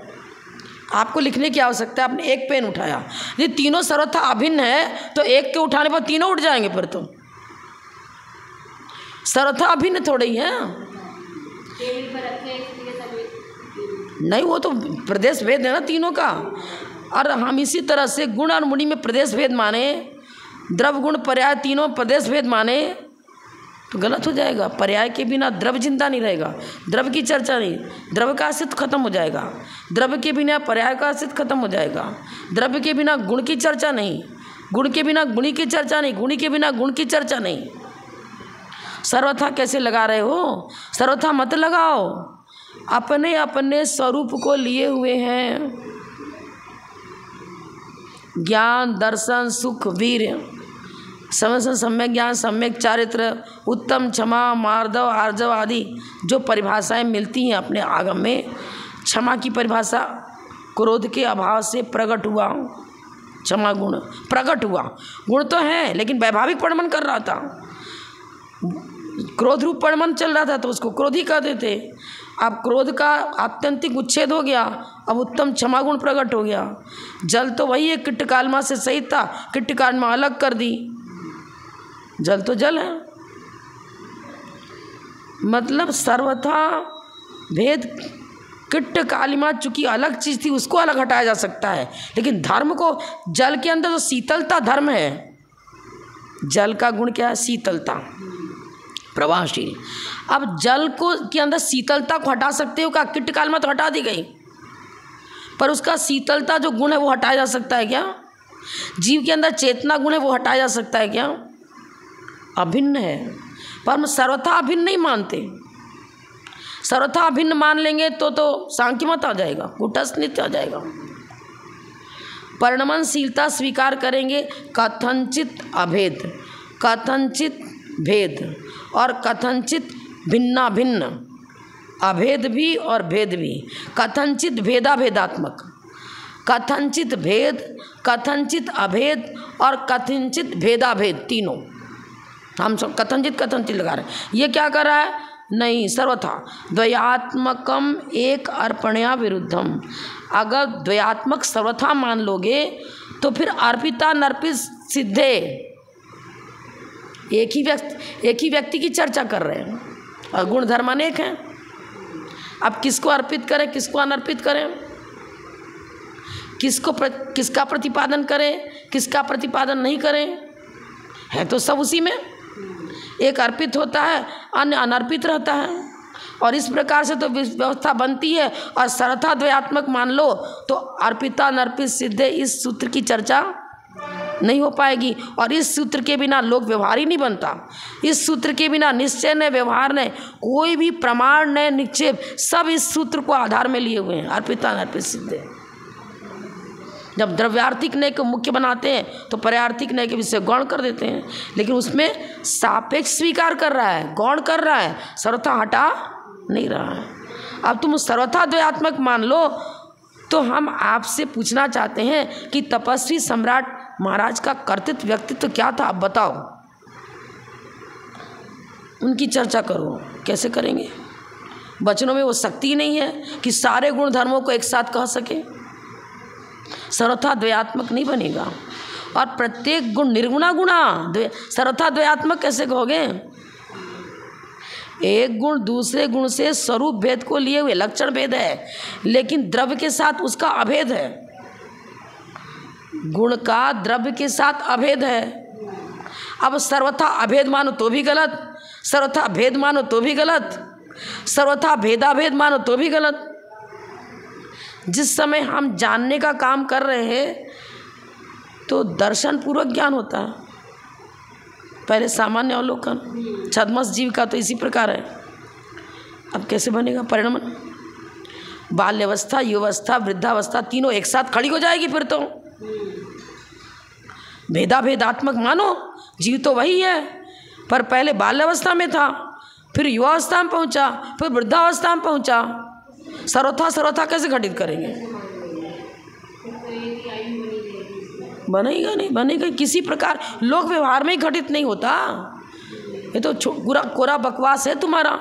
आपको लिखने की आवश्यकता है, आपने एक पेन उठाया, ये तीनों सर्वथा अभिन्न है तो एक के उठाने पर तीनों उठ जाएंगे। फिर तो सर्वथा अभिन्न थोड़े ही है। नहीं, वो तो प्रदेश भेद है ना तीनों का। और हम इसी तरह से गुण और मुनि में प्रदेश भेद माने, द्रव्य गुण पर्याय तीनों प्रदेश भेद माने तो गलत हो जाएगा। पर्याय के बिना द्रव्य जिंदा नहीं रहेगा, द्रव्य की चर्चा नहीं, द्रव्य का अस्तित्व खत्म हो जाएगा। द्रव्य के बिना पर्याय का अस्तित्व खत्म हो जाएगा। द्रव्य के बिना गुण की चर्चा नहीं, गुण के बिना गुणी की चर्चा नहीं, गुणी के बिना गुण की चर्चा नहीं। सर्वथा कैसे लगा रहे हो? सर्वथा मत लगाओ, अपने अपने स्वरूप को लिए हुए हैं। ज्ञान, दर्शन, सुख, वीर, समस्त सम्यक ज्ञान, सम्यक चारित्र, उत्तम क्षमा, मार्दव, आर्जव आदि जो परिभाषाएं मिलती हैं अपने आगम में। क्षमा की परिभाषा क्रोध के अभाव से प्रकट हुआ, क्षमा गुण प्रकट हुआ। गुण तो है लेकिन वैभाविक परिणमन कर रहा था, क्रोध रूप परिणमन चल रहा था तो उसको क्रोधी कहते थे। अब क्रोध का आत्यंतिक उच्छेद हो गया, अब उत्तम क्षमा गुण प्रकट हो गया। जल तो वही है, किट्टकालमा से सहित था, किट्टकालमा अलग कर दी। जल तो जल है, मतलब सर्वथा भेद। किट्ट कालिमा चूंकि अलग चीज़ थी उसको अलग हटाया जा सकता है, लेकिन धर्म को, जल के अंदर जो शीतलता धर्म है, जल का गुण क्या है? शीतलता, प्रवाहशील। अब जल को के अंदर शीतलता को हटा सकते हो क्या? किट्ट कालिमा तो हटा दी गई, पर उसका शीतलता जो गुण है वो हटाया जा सकता है क्या? जीव के अंदर चेतना गुण है वो हटाया जा सकता है क्या? अभिन्न है, पर हम सर्वथा अभिन्न नहीं मानते। सर्वथा अभिन्न मान लेंगे तो सांख्य मत आ जाएगा, कुटस्थ नित्य आ जाएगा। परिणमनशीलता स्वीकार करेंगे, कथनचित अभेद, कथनचित भेद और कथनचित भिन्ना भिन्न, अभेद भी और भेद भी। कथनचित भेदाभेदात्मक, कथनचित भेद, कथनचित अभेद और कथनचित भेदाभेद, तीनों हम सब कथनचित लगा रहे हैं। ये क्या कर रहा है? नहीं, सर्वथा द्वयात्मकम एक अर्पणया विरुद्धम। अगर द्वयात्मक सर्वथा मान लोगे तो फिर अर्पिता नर्पित सिद्धे, एक ही व्यक्ति की चर्चा कर रहे हैं और गुण धर्म अनेक हैं। अब किसको अर्पित करें, किसको अनर्पित करें, किसका प्रतिपादन करें, किसका प्रतिपादन नहीं करें, है तो सब उसी में। एक अर्पित होता है, अन्य अनर्पित रहता है, और इस प्रकार से तो व्यवस्था बनती है। और सर्वथा द्वयात्मक मान लो तो अर्पिता नर्पित सिद्धे, इस सूत्र की चर्चा नहीं हो पाएगी। और इस सूत्र के बिना लोक व्यवहार ही नहीं बनता। इस सूत्र के बिना निश्चय ने, व्यवहार ने, कोई भी प्रमाण ने, निक्षेप, सब इस सूत्र को आधार में लिए हुए हैं, अर्पिता नर्पित सिद्धे। जब द्रव्यार्थिक नय को मुख्य बनाते हैं तो पर्यार्थिक नय के विषय गौण कर देते हैं, लेकिन उसमें सापेक्ष स्वीकार कर रहा है, गौण कर रहा है, सर्वथा हटा नहीं रहा है। अब तुम सर्वथा द्वयात्मक मान लो तो हम आपसे पूछना चाहते हैं कि तपस्वी सम्राट महाराज का कर्तृत्व व्यक्तित्व क्या था, आप बताओ। उनकी चर्चा करो, कैसे करेंगे? वचनों में वो शक्ति नहीं है कि सारे गुण धर्मों को एक साथ कह सके। सर्वथा द्वयात्मक नहीं बनेगा। और प्रत्येक गुण निर्गुणा गुणा, सर्वथा द्वयात्मक कैसे कहोगे? एक गुण दूसरे गुण से स्वरूप भेद को लिए हुए, लक्षण भेद है, लेकिन द्रव्य के साथ उसका अभेद है। गुण का द्रव्य के साथ अभेद है। अब सर्वथा अभेद मानो तो भी गलत, सर्वथा भेद मानो तो भी गलत, सर्वथा भेदाभेद मानो तो भी गलत। जिस समय हम जानने का काम कर रहे हैं तो दर्शन पूर्वक ज्ञान होता है, पहले सामान्य अवलोकन। छद्मस जीव का तो इसी प्रकार है। अब कैसे बनेगा परिणमन? बाल्यावस्था, युवावस्था, वृद्धावस्था तीनों एक साथ खड़ी हो जाएगी फिर तो। भेदाभेदात्मक मानो, जीव तो वही है, पर पहले बाल्यावस्था में था, फिर युवावस्था में पहुंचा, फिर वृद्धावस्था में पहुंचा। सर्वथा कैसे घटित करेंगे? बनेगा नहीं, बनेगा किसी प्रकार, लोक व्यवहार में ही घटित नहीं होता। ये तो कोरा बकवास है तुम्हारा।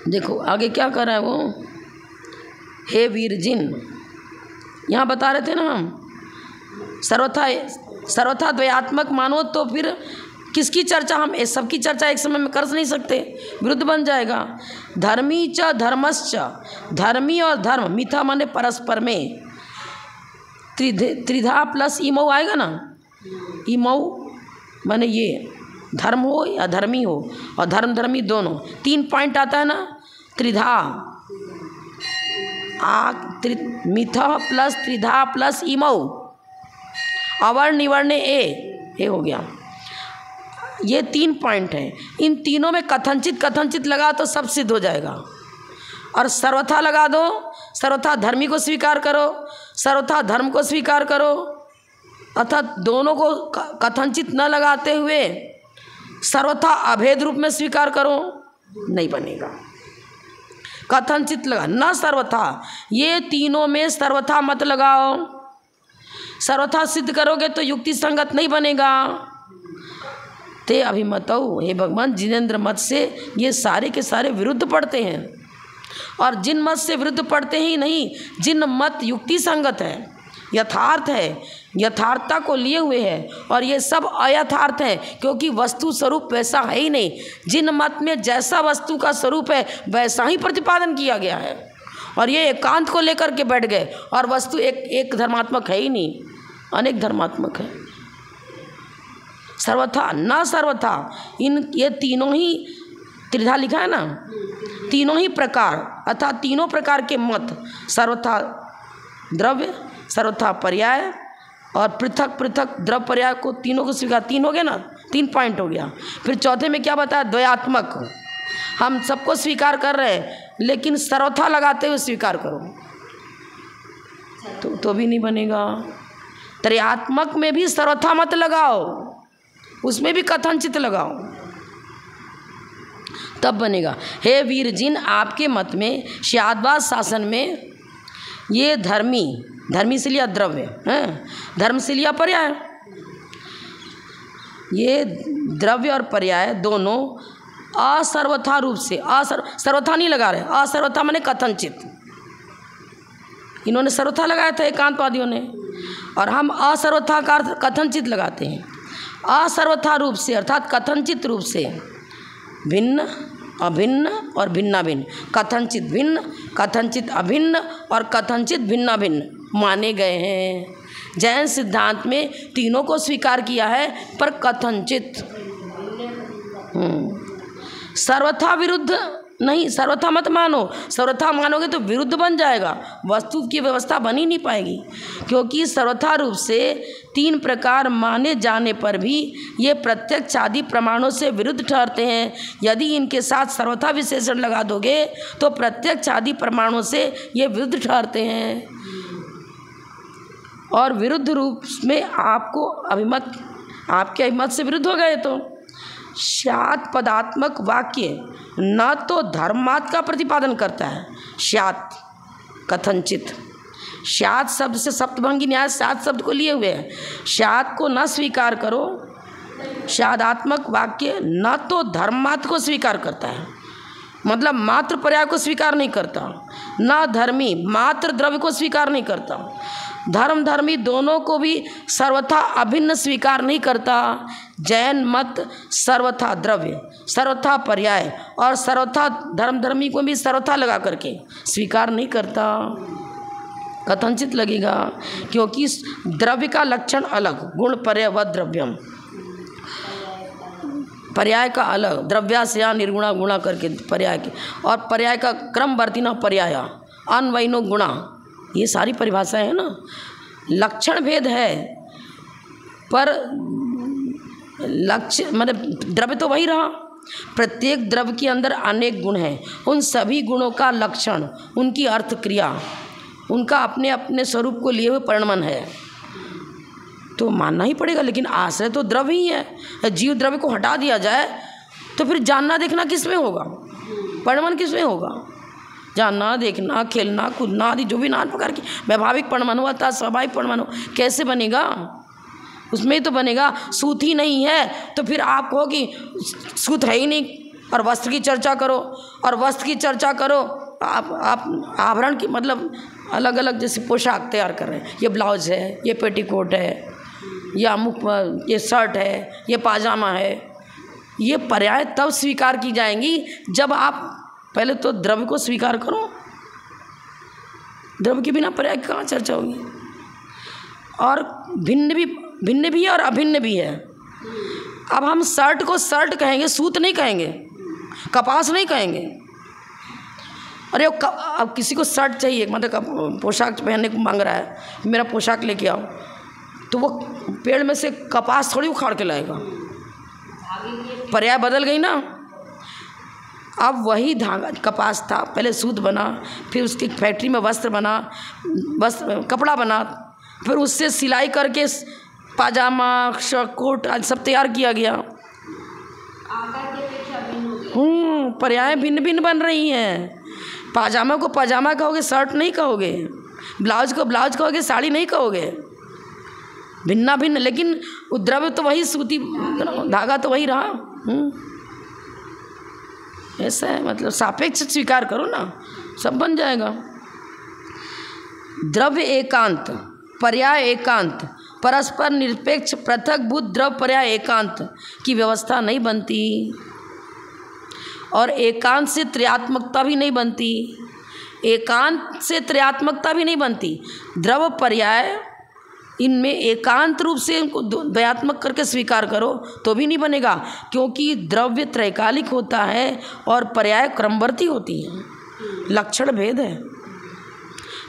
देखो आगे क्या कर रहा है वो, हे वीरजिन, यहाँ बता रहे थे ना हम, सर्वथा द्वयात्मक मानो तो फिर किसकी चर्चा, हम इस सब की चर्चा एक समय में कर नहीं सकते, विरुद्ध बन जाएगा। धर्मी च धर्मश्च, धर्मी और धर्म, मिथा माने परस्पर में, त्रिधा प्लस इमऊ आएगा ना, इमऊ माने ये धर्म हो या धर्मी हो, और धर्म धर्मी दोनों, 3 पॉइंट आता है ना, त्रिधा मिथा प्लस त्रिधा प्लस इमऊ, अवर्ण निवर्ण ए हो गया, ये 3 पॉइंट हैं। इन तीनों में कथनचित लगा तो सब सिद्ध हो जाएगा। और सर्वथा लगा दो, सर्वथा धर्मी को स्वीकार करो, सर्वथा धर्म को स्वीकार करो, अर्थात दोनों को कथनचित न लगाते हुए सर्वथा अभेद रूप में स्वीकार करो, नहीं बनेगा। कथनचित लगा, न सर्वथा, ये तीनों में सर्वथा मत लगाओ। सर्वथा सिद्ध करोगे तो युक्ति संगत नहीं बनेगा। ते अभिमतौ, हे भगवान, जिनेंद्र मत से ये सारे के सारे विरुद्ध पड़ते हैं। और जिन मत से विरुद्ध पड़ते ही नहीं, जिन मत युक्ति संगत है, यथार्थ है, यथार्थता को लिए हुए है, और ये सब अयथार्थ है, क्योंकि वस्तु स्वरूप वैसा है ही नहीं। जिन मत में जैसा वस्तु का स्वरूप है वैसा ही प्रतिपादन किया गया है, और ये एकांत को लेकर के बैठ गए, और वस्तु एक धर्मात्मक है ही नहीं, अनेक धर्मात्मक है। सर्वथा न सर्वथा, ये तीनों ही, त्रिधा लिखा है ना, तीनों ही प्रकार, अर्थात तीनों प्रकार के मत, सर्वथा द्रव्य, सर्वथा पर्याय और पृथक पृथक द्रव्य पर्याय को, तीनों को स्वीकार, 3 हो गया ना, 3 पॉइंट हो गया। फिर चौथे में क्या बताया, द्वयात्मक, हम सबको स्वीकार कर रहे हैं लेकिन सर्वथा लगाते हुए स्वीकार करो, तो भी नहीं बनेगा। त्रयात्मक में भी सर्वथा मत लगाओ, उसमें भी कथनचित लगाओ, तब बनेगा। हे वीर, जिन आपके मत में श्यादवाद शासन में ये धर्मी से लिया द्रव्य है, धर्म से लिया पर्याय, ये द्रव्य और पर्याय दोनों असर्वथा रूप से, सर्वथा नहीं लगा रहे, असर्वथा माने कथनचित, इन्होंने सर्वथा लगाया था एकांतवादियों ने, और हम असर्वथा का कथनचित लगाते हैं। असर्वथा रूप से अर्थात कथनचित रूप से भिन्न, अभिन्न और भिन्ना भिन्न, कथनचित भिन्न, कथनचित अभिन्न और कथनचित भिन्ना भिन्न माने गए हैं। जैन सिद्धांत में तीनों को स्वीकार किया है, पर कथनचित, सर्वथा विरुद्ध नहीं, सर्वथा मत मानो, सर्वथा मानोगे तो विरुद्ध बन जाएगा, वस्तु की व्यवस्था बन ही नहीं पाएगी। क्योंकि सर्वथा रूप से 3 प्रकार माने जाने पर भी ये प्रत्यक्ष आदि प्रमाणों से विरुद्ध ठहरते हैं। यदि इनके साथ सर्वथा विशेषण लगा दोगे तो प्रत्यक्ष आदि प्रमाणों से ये विरुद्ध ठहरते हैं, और विरुद्ध रूप में आपको अभिमत, आपके अभिमत से विरुद्ध हो गए। तो श्यात पदात्मक वाक्य न तो धर्मात् का प्रतिपादन करता है, श्यात कथनचित, श्यात शब्द से सप्तभंगी न्याय श्यात शब्द को लिए हुए है, श्यात को न स्वीकार करो। श्यादात्मक वाक्य न तो धर्मात् को स्वीकार करता है, मतलब मात्र पर्याय को स्वीकार नहीं करता, न धर्मी मात्र द्रव्य को स्वीकार नहीं करता, धर्म धर्मी दोनों को भी सर्वथा अभिन्न स्वीकार नहीं करता। जैन मत सर्वथा द्रव्य, सर्वथा पर्याय और सर्वथा धर्म धर्मी को भी सर्वथा लगा करके स्वीकार नहीं करता, कथनचित लगेगा। क्योंकि द्रव्य का लक्षण अलग, गुण पर्याय व द्रव्यम, पर्याय का अलग, द्रव्यास्य या निर्गुणा गुणा करके पर्याय के, और पर्याय का क्रम वर्तिना पर्याय, अन्वयनो गुणा, ये सारी परिभाषाएं है ना। लक्षण भेद है पर लक्ष्य मतलब द्रव्य तो वही रहा, प्रत्येक द्रव्य के अंदर अनेक गुण हैं, उन सभी गुणों का लक्षण, उनकी अर्थ क्रिया, उनका अपने अपने स्वरूप को लिए हुए परिणमन है, तो मानना ही पड़ेगा। लेकिन आश्रय तो द्रव्य ही है। जीव द्रव्य को हटा दिया जाए तो फिर जानना देखना किस में होगा, परिणमन किस में होगा? जानना देखना खेलना कूदना आदि जो भी नाना प्रकार की वैभाविक परिणमन हुआ था, स्वाभाविक परिणमन हो, कैसे बनेगा? उसमें ही तो बनेगा। सूत ही नहीं है तो फिर आप कहो कि सूत है ही नहीं, और वस्त्र की चर्चा करो, और वस्त्र की चर्चा करो, आप आभरण की मतलब अलग अलग जैसे पोशाक तैयार कर रहे हैं, ये ब्लाउज है, ये पेटीकोट है, ये अमुक, ये शर्ट है, ये पाजामा है, ये पर्याय तब स्वीकार की जाएंगी जब आप पहले तो द्रव्य को स्वीकार करो। द्रव्य के बिना पर्याय की कहाँ चर्चा होगी। और भिन्न भी है और अभिन्न भी है। अब हम शर्ट को शर्ट कहेंगे, सूत नहीं कहेंगे, कपास नहीं कहेंगे। अरे अब किसी को शर्ट चाहिए, मतलब पोशाक पहनने को मांग रहा है, मेरा पोशाक लेके आओ, तो वो पेड़ में से कपास थोड़ी उखाड़ के लाएगा। पर्याय बदल गई ना। अब वही धागा कपास था, पहले सूत बना, फिर उसकी फैक्ट्री में वस्त्र बना, कपड़ा बना, फिर उससे सिलाई करके पाजामा, कोट आज सब तैयार किया गया। पर्याय भिन्न भिन्न बन रही हैं। पाजामा को पाजामा कहोगे, शर्ट नहीं कहोगे, ब्लाउज को ब्लाउज कहोगे, साड़ी नहीं कहोगे, भिन्ना भिन्न, लेकिन द्रव्य तो वही, सूती धागा तो वही रहा। ऐसा है, मतलब सापेक्ष स्वीकार करो ना, सब बन जाएगा। द्रव्य एकांत, पर्याय एकांत, परस्पर निरपेक्ष पृथक भूत द्रव्य पर्याय एकांत की व्यवस्था नहीं बनती, और एकांत से त्रयात्मकता भी नहीं बनती। एकांत से त्रयात्मकता भी नहीं बनती। द्रव्य पर्याय इनमें एकांत रूप से इनको द्वयात्मक करके स्वीकार करो तो भी नहीं बनेगा, क्योंकि द्रव्य त्रैकालिक होता है और पर्याय क्रमवर्ती होती हैं। लक्षण भेद है।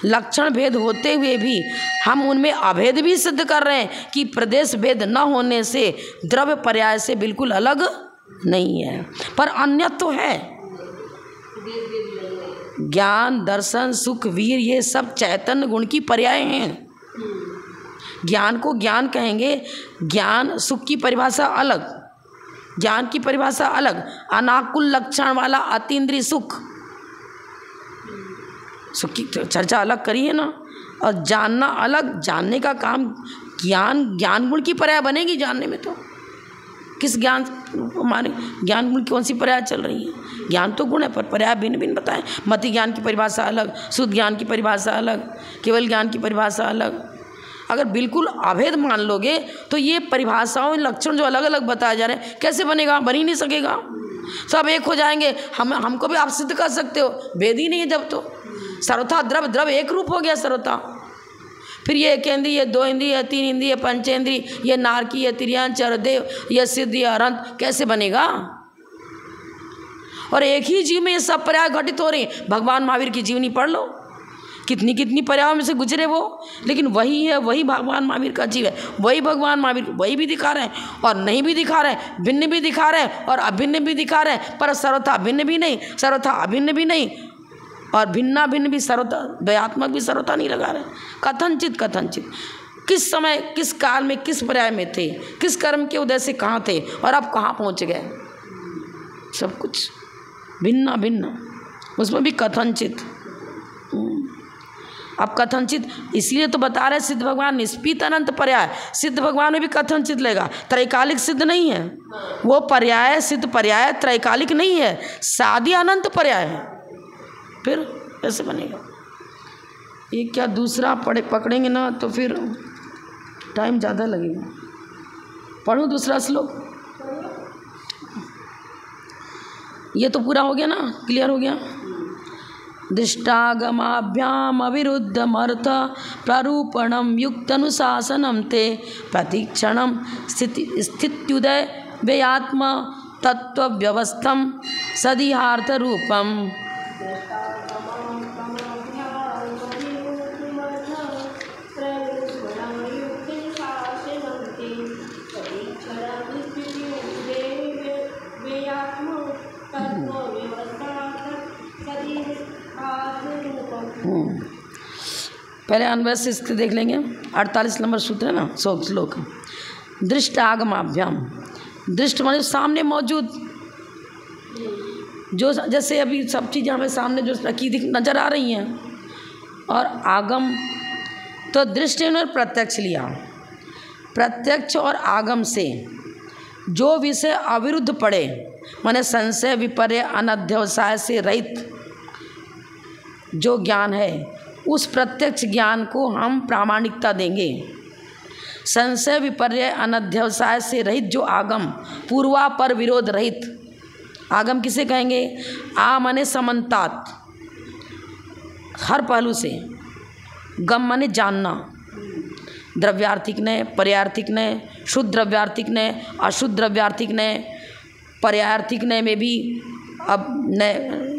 लक्षण भेद होते हुए भी हम उनमें अभेद भी सिद्ध कर रहे हैं कि प्रदेश भेद न होने से द्रव्य पर्याय से बिल्कुल अलग नहीं है, पर अन्य तो है। ज्ञान, दर्शन, सुख, वीर, ये सब चैतन्य गुण की पर्याय हैं। ज्ञान को ज्ञान कहेंगे, ज्ञान सुख की परिभाषा अलग, ज्ञान की परिभाषा अलग। अनाकुल लक्षण वाला अतीन्द्रिय सुख, सुख की चर्चा अलग करी है ना। और जानना अलग, जानने का काम ज्ञान, ज्ञान गुण की पर्याय बनेगी जानने में। तो किस ज्ञान, हमारे ज्ञान गुण कौन सी पर्याय चल रही है? ज्ञान तो गुण है, पर पर्याय भिन्न भिन्न बताएं। मति ज्ञान की परिभाषा अलग, शुद्ध ज्ञान की परिभाषा अलग, केवल ज्ञान की परिभाषा अलग। अगर बिल्कुल अभेद मान लोगे तो ये परिभाषाओं, लक्षण जो अलग अलग बताए जा रहे हैं, कैसे बनेगा? बन ही नहीं सकेगा। सब एक हो जाएंगे। हमको भी आप सिद्ध कर सकते हो, भेद ही नहीं है जब। तो सर्वथा द्रव्य, द्रव्य एक रूप हो गया सर्वथा। फिर ये एक इंद्रिय, ये दो इंद्रिय, ये तीन इंद्रिय, पंचेंद्रिय, ये नारकी, ये तिर्यान, चरदेव, ये सिद्ध, ये अनंत, कैसे बनेगा? और एक ही जीव में ये सब पर्याय घटित हो रही। भगवान महावीर की जीवनी पढ़ लो, कितनी कितनी पर्यायों में से गुजरे वो, लेकिन वही है, वही भगवान महावीर का जीव है। वही भगवान महावीर वही भी दिखा रहे हैं और नहीं भी दिखा रहे हैं, भिन्न भी दिखा रहे हैं और अभिन्न भी दिखा रहे हैं, पर सर्वथा भिन्न भी नहीं, सर्वथा अभिन्न भी नहीं, और भिन्ना भिन्न भी सर्वथा, द्वयात्मक भी सर्वथा नहीं लगा रहे। कथनचित कथनचित किस समय, किस काल में, किस पर्याय में थे, किस कर्म के उदय से कहाँ थे और अब कहाँ पहुँच गए, सब कुछ भिन्ना भिन्न, उसमें भी कथनचित। अब कथनचित इसलिए तो बता रहे सिद्ध भगवान निष्पीत अनंत पर्याय। सिद्ध भगवान में भी कथनचित लेगा, त्रैकालिक सिद्ध नहीं है वो पर्याय। सिद्ध पर्याय त्रैकालिक नहीं है, सादी अनंत पर्याय है। फिर कैसे बनेगा? ये क्या दूसरा पकड़ेंगे ना तो फिर टाइम ज़्यादा लगेगा। पढ़ूँ दूसरा श्लोक? ये तो पूरा हो गया ना, क्लियर हो गया। दृष्टागमाभ्याम अविरुद्धमर्थ प्रारूपणम युक्तनुशासनम ते प्रतिक्षणम स्थित्युदय व्ययात्म तत्व व्यवस्थम सदिहार्थ रूपम। पहले अन्वय से इसके देख लेंगे। 48 नंबर सूत्र है ना, श्लोक। दृष्ट आगमाभ्याम, दृष्ट माने सामने मौजूद, जो जैसे अभी सब चीज़ें हमें सामने जो रखी नजर आ रही हैं, और आगम तो दृष्टि ने प्रत्यक्ष लिया। प्रत्यक्ष और आगम से जो विषय अविरुद्ध पड़े, माने संशय विपर्य अनध्यवसाय से रहित जो ज्ञान है, उस प्रत्यक्ष ज्ञान को हम प्रामाणिकता देंगे। संशय विपर्य अनध्यवसाय से रहित जो आगम, पूर्वापर विरोध रहित आगम किसे कहेंगे? आ माने समन्तात, हर पहलू से, गम माने जानना, द्रव्यार्थिक ने, पर्यार्थिक ने, शुद्ध द्रव्यार्थिक ने, अशुद्ध द्रव्यार्थिक ने, पर्यार्थिक ने में भी अब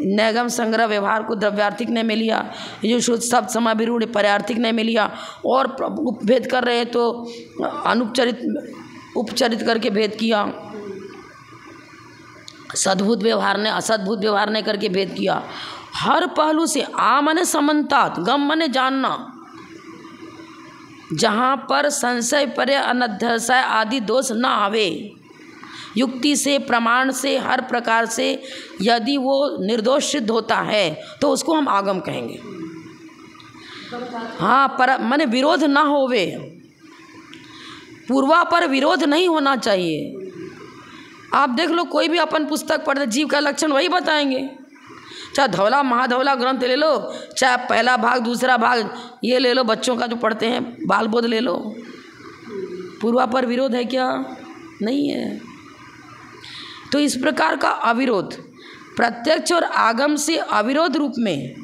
नैगम संग्रह व्यवहार को द्रव्यार्थिक ने में लिया, ये जो शुद्ध शब्द समाभिरूढ़ पर्यार्थिक ने में लिया, और उपभेद कर रहे तो उपचरित करके भेद किया, सद्भूत व्यवहार ने असद्भूत व्यवहार ने करके भेद किया। हर पहलू से आ माने समन्तात, गम माने जानना, जहाँ पर संशय पर्य अनध्यवसाय आदि दोष न आवे, युक्ति से प्रमाण से हर प्रकार से यदि वो निर्दोष सिद्ध होता है तो उसको हम आगम कहेंगे। हाँ, पर माने विरोध ना होवे, पूर्वा पर विरोध नहीं होना चाहिए। आप देख लो, कोई भी अपन पुस्तक पढ़ते जीव का लक्षण वही बताएंगे, चाहे धौला महाधौला ग्रंथ ले लो, चाहे पहला भाग दूसरा भाग ये ले लो, बच्चों का जो पढ़ते हैं बाल बोध ले लो, पूर्वा पर विरोध है क्या? नहीं है। तो इस प्रकार का अविरोध प्रत्यक्ष और आगम से अविरोध रूप में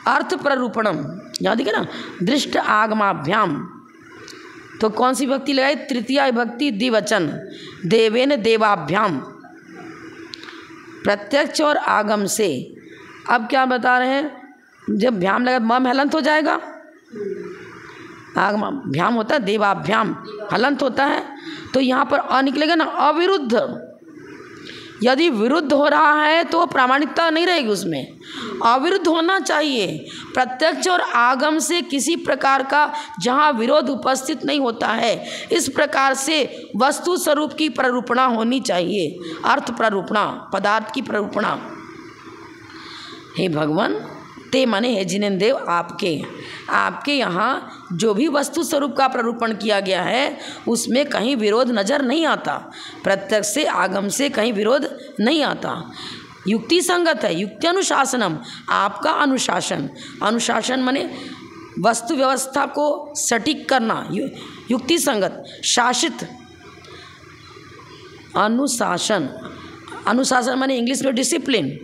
अर्थ प्ररूपणम, याद है ना, दृष्ट आगमाभ्याम, तो कौन सी भक्ति लगाई? तृतीया विभक्ति द्विवचन, देवेन देवाभ्याम, प्रत्यक्ष और आगम से। अब क्या बता रहे हैं? जब भ्याम लगा मम हलंत हो जाएगा, आगम भ्याम होता है, देवाभ्याम हलंत होता है, तो यहाँ पर अ निकलेगा ना, अविरुद्ध। यदि विरुद्ध हो रहा है तो प्रामाणिकता नहीं रहेगी उसमें, अविरुद्ध होना चाहिए। प्रत्यक्ष और आगम से किसी प्रकार का जहाँ विरोध उपस्थित नहीं होता है, इस प्रकार से वस्तु स्वरूप की प्ररूपणा होनी चाहिए, अर्थ प्ररूपणा, पदार्थ की प्ररूपणा। हे भगवान, ते माने हे जिनेन्द्र आपके यहाँ जो भी वस्तु स्वरूप का प्ररूपण किया गया है उसमें कहीं विरोध नज़र नहीं आता, प्रत्यक्ष से आगम से कहीं विरोध नहीं आता, युक्ति संगत है। युक्ति अनुशासनम, आपका अनुशासन माने वस्तु व्यवस्था को सटीक करना, युक्ति संगत, शासित, अनुशासन माने इंग्लिश में डिसिप्लिन।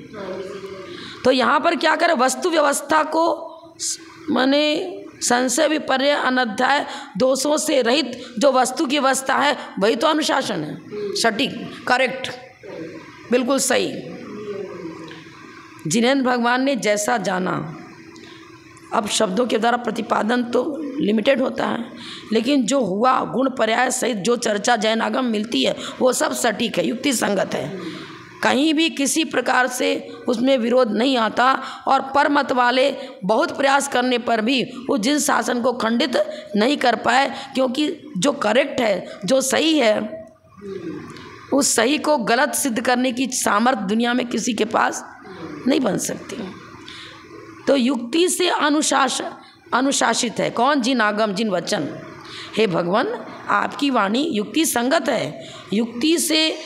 तो यहाँ पर क्या करें? वस्तु व्यवस्था को माने संशय विपर्य अनध्याय दोषों से रहित जो वस्तु की व्यवस्था है वही तो अनुशासन है, सटीक, करेक्ट, बिल्कुल सही। जिनेन्द्र भगवान ने जैसा जाना, अब शब्दों के द्वारा प्रतिपादन तो लिमिटेड होता है, लेकिन जो हुआ गुण पर्याय सहित जो चर्चा जैन आगम मिलती है वो सब सटीक है, युक्ति संगत है, कहीं भी किसी प्रकार से उसमें विरोध नहीं आता। और परमत वाले बहुत प्रयास करने पर भी वो जिस शासन को खंडित नहीं कर पाए, क्योंकि जो करेक्ट है, जो सही है, उस सही को गलत सिद्ध करने की सामर्थ्य दुनिया में किसी के पास नहीं बन सकती। तो युक्ति से अनुशासित है कौन? जिन आगम, जिन वचन। हे भगवान, आपकी वाणी युक्ति संगत है, युक्ति से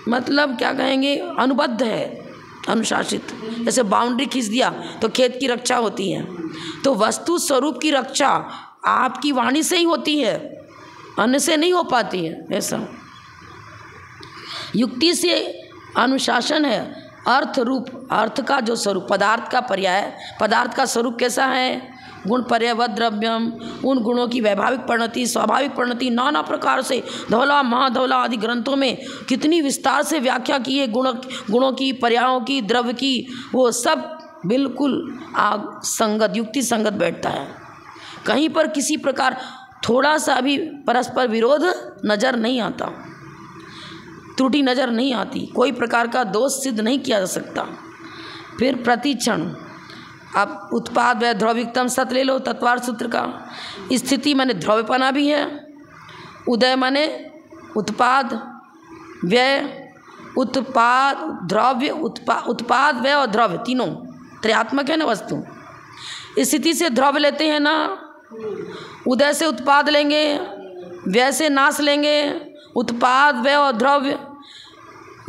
मतलब क्या कहेंगे? अनुबद्ध है, अनुशासित। जैसे बाउंड्री खींच दिया तो खेत की रक्षा होती है, तो वस्तु स्वरूप की रक्षा आपकी वाणी से ही होती है, अन्य से नहीं हो पाती है। ऐसा युक्ति से अनुशासन है। अर्थ रूप, अर्थ का जो स्वरूप, पदार्थ का पर्याय, पदार्थ का स्वरूप कैसा है? गुण पर्यवत द्रव्यम, उन गुणों की वैभाविक परिणति, स्वाभाविक परिणति, नाना प्रकार से धौला महाधौला आदि ग्रंथों में कितनी विस्तार से व्याख्या की है गुणों की, पर्यायों की, द्रव्य की, वो सब बिल्कुल संगत, युक्ति संगत बैठता है। कहीं पर किसी प्रकार थोड़ा सा भी परस्पर विरोध नज़र नहीं आता, त्रुटि नज़र नहीं आती, कोई प्रकार का दोष सिद्ध नहीं किया जा सकता। फिर प्रतिक्षण, अब उत्पाद व्यय ध्रुवयुक्तम सत ले लो, तत्वार्थ सूत्र का। स्थिति माने ध्रुवपना भी है, उदय माने उत्पाद व्यय, उत्पाद द्रव्य, उत्पाद व्यय और द्रव्य तीनों त्रयात्मक है ना वस्तु। स्थिति से द्रव्य लेते हैं ना, उदय से उत्पाद लेंगे, व्यय से नाश लेंगे, उत्पाद व्यय और द्रव्य,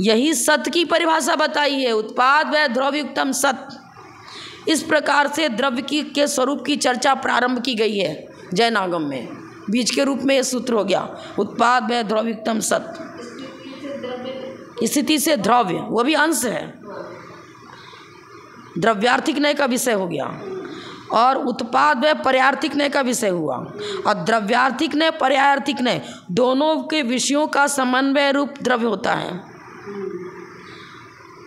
यही सत की परिभाषा बताई है, उत्पाद व्यय ध्रुवयुक्तम सत। इस प्रकार से द्रव्य के स्वरूप की चर्चा प्रारंभ की गई है जैन आगम में। बीज के रूप में ये सूत्र हो गया। उत्पाद व द्रव्युक्तम सत, स्थिति से द्रव्य, वो भी अंश है, द्रव्यार्थिक नय का विषय हो गया। और उत्पाद व पर्यार्थिक नय का विषय हुआ। और द्रव्यार्थिक नय पर्यार्थिक नय दोनों के विषयों का समन्वय रूप द्रव्य होता है।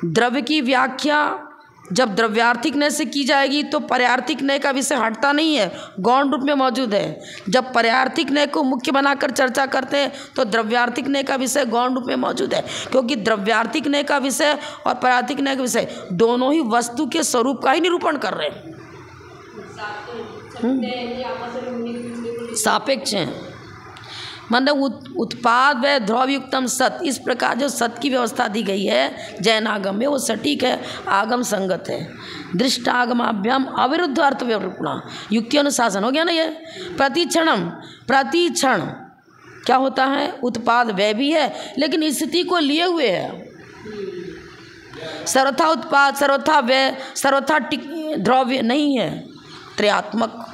द्रव्य की व्याख्या जब द्रव्यार्थिक नय से की जाएगी तो पर्यार्थिक नय का विषय हटता नहीं है, गौण रूप में मौजूद है। जब पर्यार्थिक नय को मुख्य बनाकर चर्चा करते हैं तो द्रव्यार्थिक नय का विषय गौण रूप में मौजूद है, क्योंकि द्रव्यार्थिक नय का विषय और पर्यार्थिक नय का विषय दोनों ही वस्तु के स्वरूप का ही निरूपण कर रहे हैं, सापेक्ष हैं। मतलब उत्पाद व द्रव्युक्तम सत, इस प्रकार जो सत की व्यवस्था दी गई है जैन आगम में वो सटीक है, आगम संगत है। दृष्टागमाभ्याम अविरुद्ध अर्थ व्यवरूपणा, युक्ति अनुशासन हो गया ना। ये प्रतिक्षणम, प्रतिक्षण क्या होता है, उत्पाद वह भी है लेकिन स्थिति को लिए हुए है। सर्वथा उत्पाद, सर्वथा व्यय, सर्वथा द्रव्य नहीं है, त्रयात्मक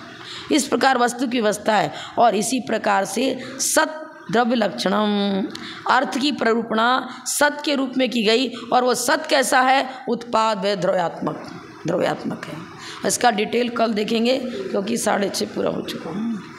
इस प्रकार वस्तु की व्यवस्था है। और इसी प्रकार से सत द्रव्य लक्षणम, अर्थ की प्ररूपणा सत के रूप में की गई। और वो सत कैसा है, उत्पाद व द्रव्यात्मक, द्रव्यात्मक है। इसका डिटेल कल देखेंगे क्योंकि 6:30 पूरा हो चुका है।